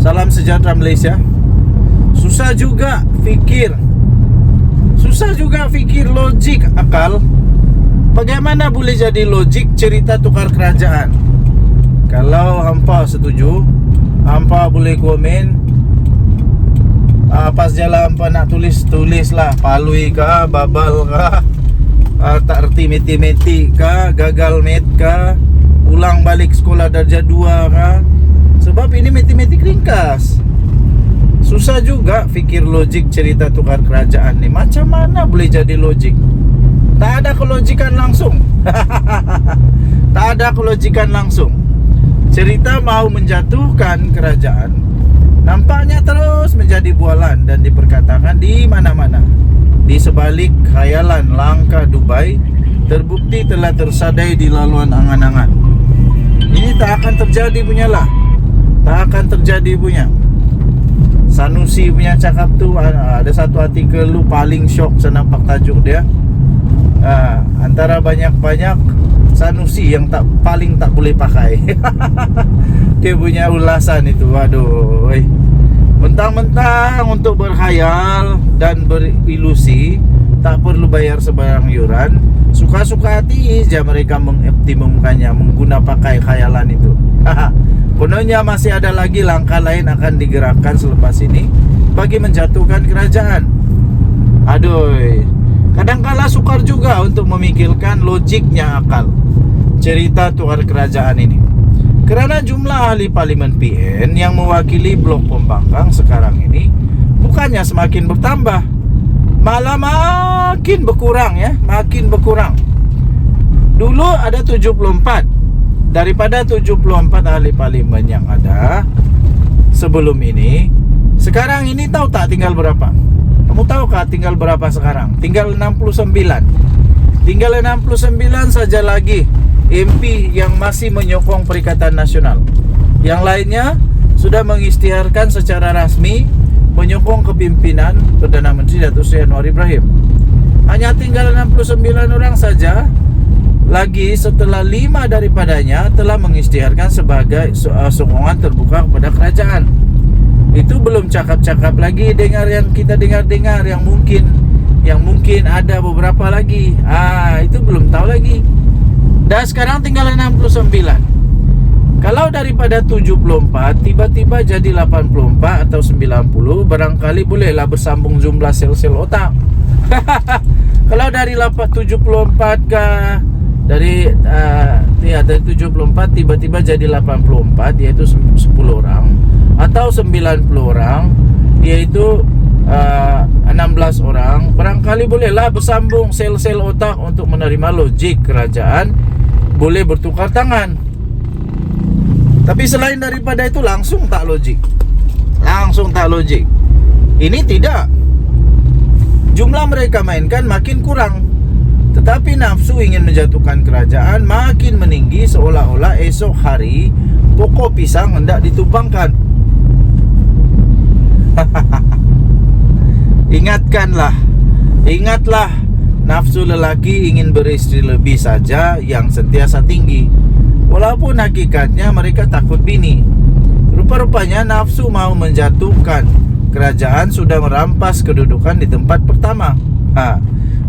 Salam sejahtera Malaysia. Susah juga fikir logik akal. Bagaimana boleh jadi logik cerita tukar kerajaan? Kalau hampa setuju, hampa boleh komen. Pas jalan hampa nak tulis lah. Palui kah, babal kah, tak erti matematik kah, gagal mat kah, ulang balik sekolah darjah 2 kah. Sebab ini matematik ringkas. Susah juga fikir logik cerita tukar kerajaan ni. Macam mana boleh jadi logik? Tak ada kelogikan langsung. Tak ada kelogikan langsung. Cerita mau menjatuhkan kerajaan nampaknya terus menjadi bualan dan diperkatakan di mana-mana. Di sebalik khayalan langka Dubai, terbukti telah tersadai di laluan angan-angan. Ini tak akan terjadi punyalah. Tak akan terjadi punya. Sanusi punya cakap tu, ada satu artikel lu paling syok saya nampak tajuk dia. Antara banyak-banyak Sanusi yang paling tak boleh pakai. Dia punya ulasan itu, waduh. Mentang-mentang untuk berkhayal dan berilusi tak perlu bayar sebarang yuran, suka-suka hati saja mereka mengoptimumkannya, mengguna pakai khayalan itu. Kononnya masih ada lagi langkah lain akan digerakkan selepas ini bagi menjatuhkan kerajaan. Aduh, kadangkala sukar juga untuk memikirkan logiknya akal cerita tukar kerajaan ini. Kerana jumlah ahli parlimen PN yang mewakili blok pembangkang sekarang ini bukannya semakin bertambah, malah makin berkurang ya, makin berkurang. Dulu ada 74. Daripada 74 ahli parlimen yang ada sebelum ini, sekarang ini tahu tak tinggal berapa? Kamu tahukah tinggal berapa sekarang? Tinggal 69. Tinggal 69 saja lagi MP yang masih menyokong Perikatan Nasional. Yang lainnya sudah mengisytiharkan secara rasmi menyokong kepimpinan Perdana Menteri Datuk Seri Anwar Ibrahim. Hanya tinggal 69 orang saja lagi setelah 5 daripadanya telah mengisytiharkan sebagai sokongan terbuka kepada kerajaan. Itu belum cakap-cakap lagi dengar yang kita dengar-dengar yang mungkin ada beberapa lagi. Itu belum tahu lagi. Dan sekarang tinggal 69. Kalau daripada 74 tiba-tiba jadi 84 atau 90, barangkali bolehlah bersambung jumlah sel-sel otak. Kalau dari 74 ke dari 74 tiba-tiba jadi 84, yaitu 10 orang, atau 90 orang, yaitu 16 orang, barangkali bolehlah bersambung sel-sel otak untuk menerima logik kerajaan boleh bertukar tangan. Tapi selain daripada itu langsung tak logik. Ini tidak. Jumlah mereka mainkan makin kurang, tetapi nafsu ingin menjatuhkan kerajaan makin meninggi, seolah-olah esok hari pokok pisang hendak ditumpangkan. Ingatlah, nafsu lelaki ingin beristri lebih saja yang sentiasa tinggi, walaupun hakikatnya mereka takut bini. Rupa-rupanya nafsu mau menjatuhkan kerajaan sudah merampas kedudukan di tempat pertama.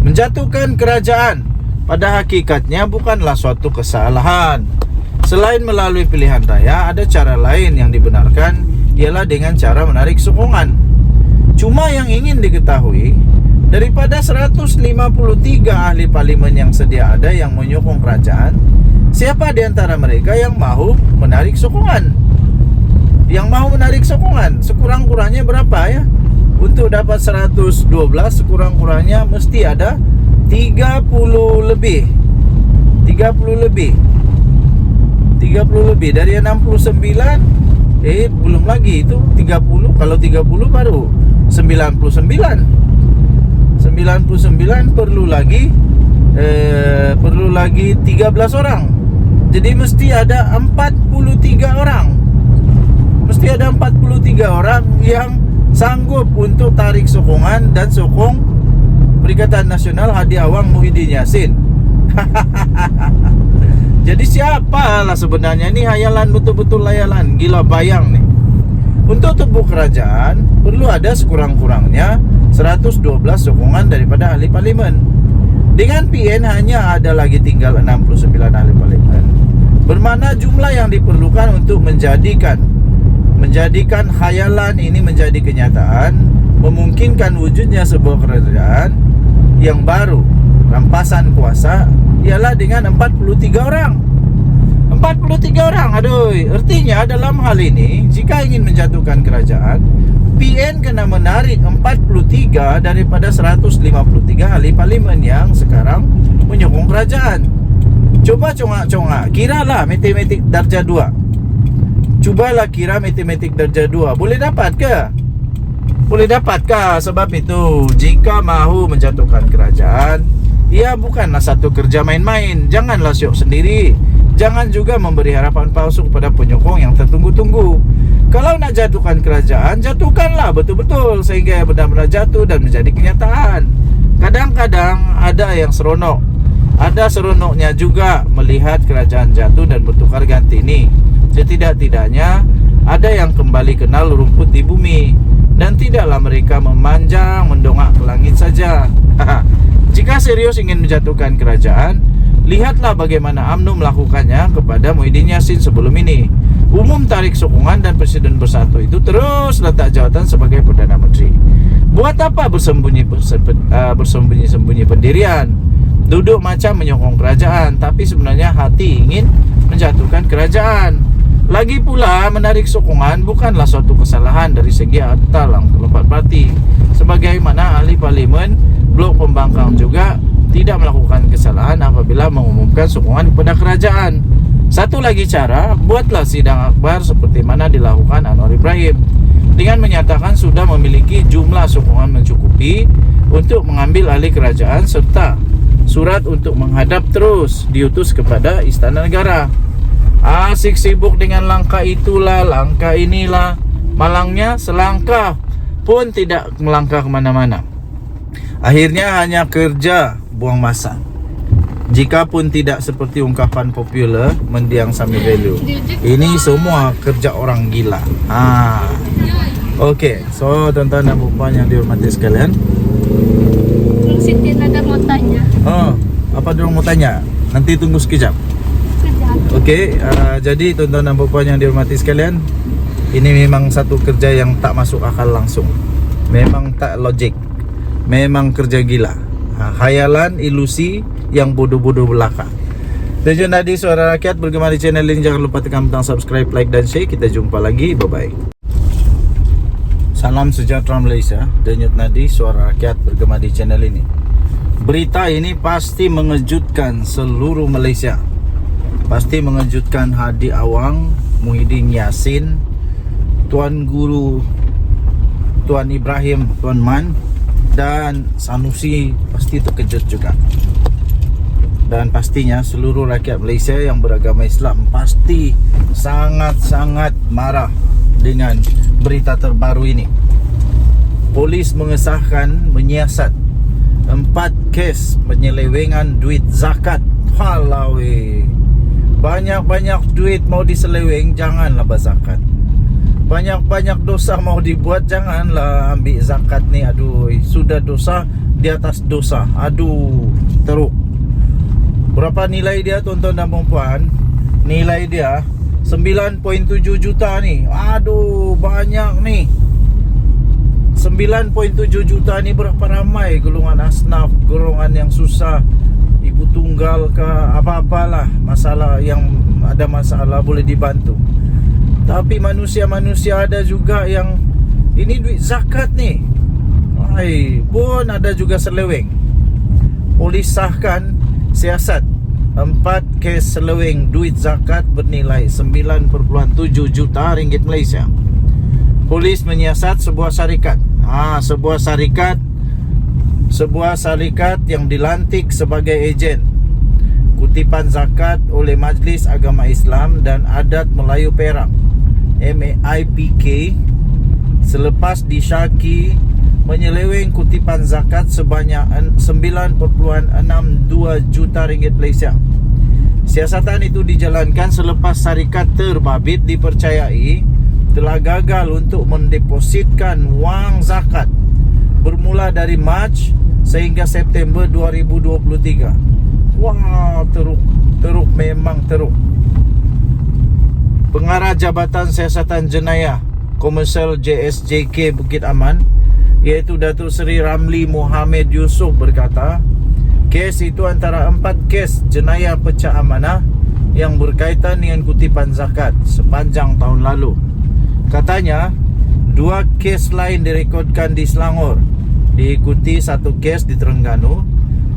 Menjatuhkan kerajaan pada hakikatnya bukanlah suatu kesalahan. Selain melalui pilihan raya, ada cara lain yang dibenarkan, ialah dengan cara menarik sokongan. Cuma yang ingin diketahui, daripada 153 ahli parlimen yang sedia ada yang menyokong kerajaan, siapa di antara mereka yang mahu menarik sokongan? Yang mahu menarik sokongan, sekurang-kurangnya berapa ya? Untuk dapat 112, sekurang-kurangnya mesti ada 30 lebih dari 69. Belum lagi itu 30. Kalau 30 baru 99 perlu lagi 13 orang. Jadi mesti ada 43 orang. Mesti ada orang yang sanggup untuk tarik sokongan dan sokong Perikatan Nasional Hadi Awang Muhyiddin Yassin. Jadi siapa lah sebenarnya ini? Hayalan, betul-betul hayalan, gila bayang nih. Untuk tubuh kerajaan perlu ada sekurang-kurangnya 112 sokongan daripada ahli parlimen. Dengan PN hanya ada lagi tinggal 69 ahli parlimen. Bermakna jumlah yang diperlukan untuk menjadikan khayalan ini menjadi kenyataan, memungkinkan wujudnya sebuah kerajaan yang baru, rampasan kuasa, ialah dengan 43 orang. 43 orang, aduh. Artinya dalam hal ini, jika ingin menjatuhkan kerajaan, PN kena menarik 43 daripada 153 ahli parlimen yang sekarang menyokong kerajaan. Coba congak-congak, kiralah matematik darjah 2. Cubalah kira matematik darjah 2. Boleh dapat ke? Boleh dapatkah? Sebab itu, jika mahu menjatuhkan kerajaan, ia bukanlah satu kerja main-main. Janganlah syok sendiri. Jangan juga memberi harapan palsu kepada penyokong yang tertunggu-tunggu. Kalau nak jatuhkan kerajaan, jatuhkanlah betul-betul sehingga ia benar-benar jatuh dan menjadi kenyataan. Kadang-kadang ada yang seronok. Ada seronoknya juga melihat kerajaan jatuh dan bertukar ganti ini. Setidak-tidaknya ada yang kembali kenal rumput di bumi. Dan tidaklah mereka memanjang, mendongak ke langit saja. Jika serius ingin menjatuhkan kerajaan, lihatlah bagaimana UMNO melakukannya kepada Muhyiddin Yassin sebelum ini. Umum tarik sokongan dan Presiden Bersatu itu terus letak jawatan sebagai Perdana Menteri. Buat apa bersembunyi-sembunyi pendirian? Duduk macam menyokong kerajaan, tapi sebenarnya hati ingin menjatuhkan kerajaan. Lagi pula, menarik sokongan bukanlah suatu kesalahan dari segi akta lompat parti. Sebagaimana ahli parlimen blok pembangkang juga tidak melakukan kesalahan apabila mengumumkan sokongan kepada kerajaan. Satu lagi cara, buatlah sidang akbar seperti mana dilakukan Anwar Ibrahim, dengan menyatakan sudah memiliki jumlah sokongan mencukupi untuk mengambil alih kerajaan, serta surat untuk menghadap terus diutus kepada Istana Negara. Asik sibuk dengan langkah itulah, langkah inilah. Malangnya selangkah pun tidak melangkah kemana-mana. Akhirnya hanya kerja buang masa. Jikapun tidak seperti ungkapan popular mendiang Sami Value. Ini semua kerja orang gila. Okey, so tuan-tuan dan puan yang dihormati sekalian, Siti ada mau tanya. apa dia mau tanya? Nanti tunggu sekejap. Okey, jadi tuan-tuan dan puan yang dihormati sekalian, ini memang satu kerja yang tak masuk akal langsung. Memang tak logik. Memang kerja gila. Khayalan, ilusi yang bodoh-bodoh belaka. Tujuan tadi Suara Rakyat bergema di channel ini. Jangan lupa tekan butang subscribe, like dan share. Kita jumpa lagi. Bye-bye. Salam sejahtera Malaysia. Denyut nadi Suara Rakyat bergema di channel ini. Berita ini pasti mengejutkan seluruh Malaysia. Pasti mengejutkan Hadi Awang, Muhyiddin Yassin, Tuan Guru, Tuan Ibrahim, Tuan Man, dan Sanusi pasti terkejut juga. Dan pastinya seluruh rakyat Malaysia yang beragama Islam pasti sangat-sangat marah dengan berita terbaru ini. Polis mengesahkan menyiasat 4 kes penyelewengan duit zakat. Halawe, banyak-banyak duit mau diseleweng, janganlah berzakat. Banyak-banyak dosa mau dibuat, janganlah ambil zakat ni. Aduh, sudah dosa di atas dosa. Aduh, teruk. Berapa nilai dia tuan-tuan dan puan? Nilai dia 9.7 juta ni. Aduh, banyak ni. 9.7 juta ni berapa ramai golongan asnaf, golongan yang susah, ibu tunggal ke apa-apalah, masalah yang ada masalah boleh dibantu. Tapi manusia-manusia ada juga yang ini duit zakat ni, pun ada juga seleweng. Polis sahkan siasat 4 kes seleweng duit zakat bernilai 9.7 juta ringgit Malaysia. Polis menyiasat sebuah syarikat. Sebuah syarikat yang dilantik sebagai ejen kutipan zakat oleh Majlis Agama Islam dan Adat Melayu Perak, MAIPK, selepas disyaki menyeleweng kutipan zakat sebanyak 9.62 juta ringgit Malaysia. Siasatan itu dijalankan selepas syarikat terbabit dipercayai telah gagal untuk mendepositkan wang zakat bermula dari Mac sehingga September 2023. Wah, teruk memang teruk. Pengarah Jabatan Siasatan Jenayah Komersial JSJK Bukit Aman, iaitu Datuk Seri Ramli Mohamed Yusof berkata, kes itu antara 4 kes jenayah pecah amanah yang berkaitan dengan kutipan zakat sepanjang tahun lalu. Katanya, 2 kes lain direkodkan di Selangor, diikuti 1 kes di Terengganu.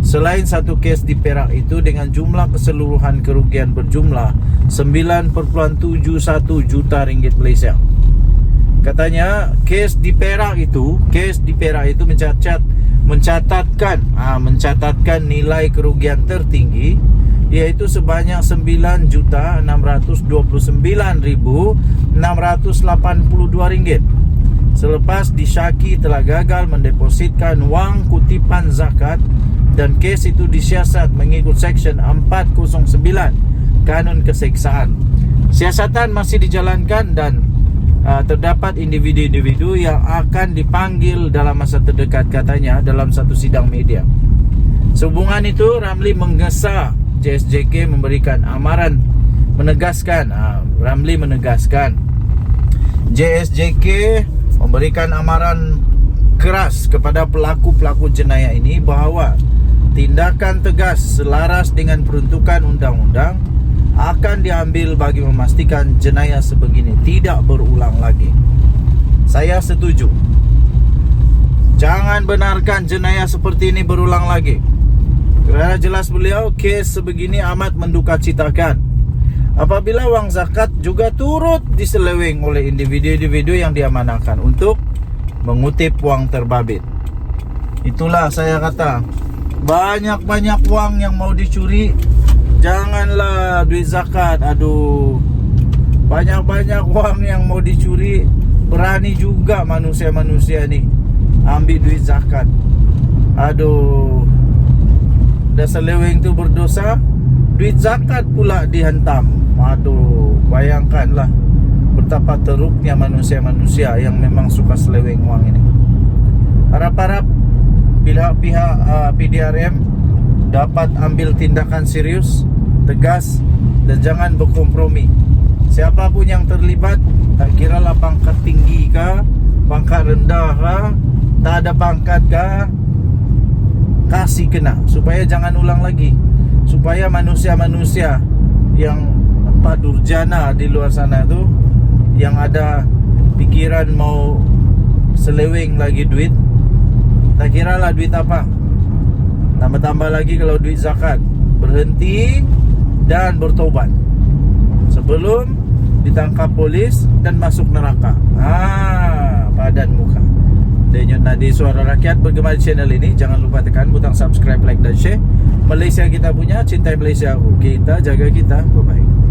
Selain 1 kes di Perak itu dengan jumlah keseluruhan kerugian berjumlah 9.71 juta ringgit Malaysia. Katanya kes di Perak itu mencatatkan nilai kerugian tertinggi, iaitu sebanyak 9.629.682 ringgit. Selepas disyaki telah gagal mendepositkan wang kutipan zakat dan kes itu disiasat mengikut Seksyen 409 Kanun Keseksaan. Siasatan masih dijalankan dan terdapat individu-individu yang akan dipanggil dalam masa terdekat, katanya dalam satu sidang media. Sehubungan itu, Ramli menggesa JSJK menegaskan JSJK memberikan amaran keras kepada pelaku-pelaku jenayah ini bahawa tindakan tegas selaras dengan peruntukan undang-undang akan diambil bagi memastikan jenayah sebegini tidak berulang lagi. Saya setuju. Jangan benarkan jenayah seperti ini berulang lagi. Kerana jelas beliau, kes sebegini amat mendukacitakan apabila wang zakat juga turut diseleweng oleh individu-individu yang diamanahkan untuk mengutip wang terbabit. Itulah saya kata, banyak-banyak wang yang mau dicuri, janganlah duit zakat. Aduh, banyak-banyak wang yang mau dicuri, berani juga manusia-manusia ni ambil duit zakat. Aduh, dah seleweng tu berdosa, duit zakat pula dihantam. Aduh, bayangkanlah betapa teruknya manusia-manusia yang memang suka seleweng wang ini. Harap-harap pihak-pihak PDRM dapat ambil tindakan serius, tegas dan jangan berkompromi. Siapapun yang terlibat, tak kiralah pangkat tinggi kah, pangkat rendah kah, tak ada pangkat kah, kasih kena, supaya jangan ulang lagi. Supaya manusia-manusia yang durjana di luar sana tu, yang ada pikiran mau seleweng lagi duit, tak kiralah duit apa, tambah-tambah lagi kalau duit zakat, berhenti dan bertobat sebelum ditangkap polis dan masuk neraka. Padan muka. Denyut nadi suara rakyat bergema di channel ini. Jangan lupa tekan butang subscribe, like dan share. Malaysia kita punya, cintai Malaysia. Kita jaga kita. Bye bye.